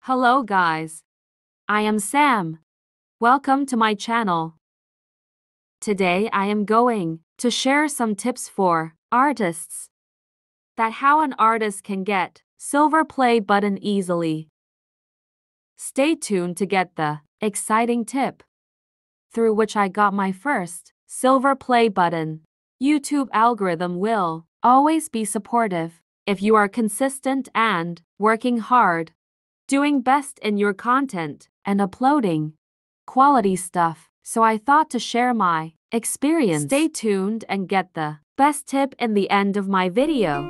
Hello guys. I am Sam. Welcome to my channel. Today I am going to share some tips for artists. That how an artist can get silver play button easily. Stay tuned to get the exciting tip through which I got my first silver play button. YouTube algorithm will always be supportive if you are consistent and working hard, doing best in your content and uploading quality stuff. So I thought to share my experience. Stay tuned and get the best tip in the end of my video.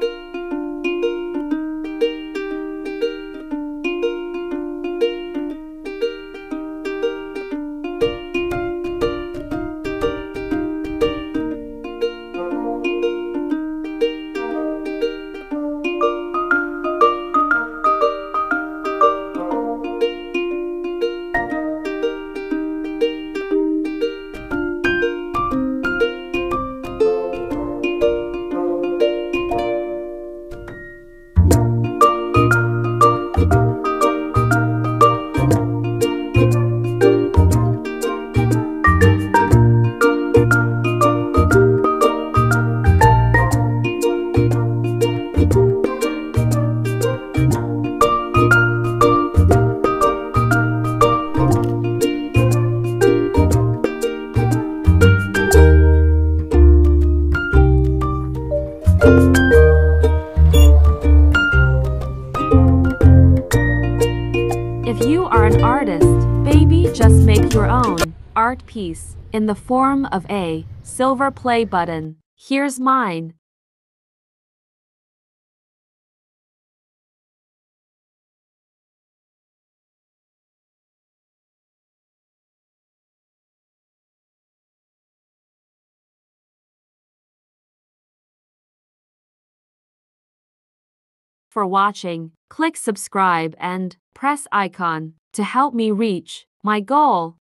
If you are an artist, baby, just make your own art piece in the form of a silver play button. Here's mine. For watching, click subscribe and press icon to help me reach my goal.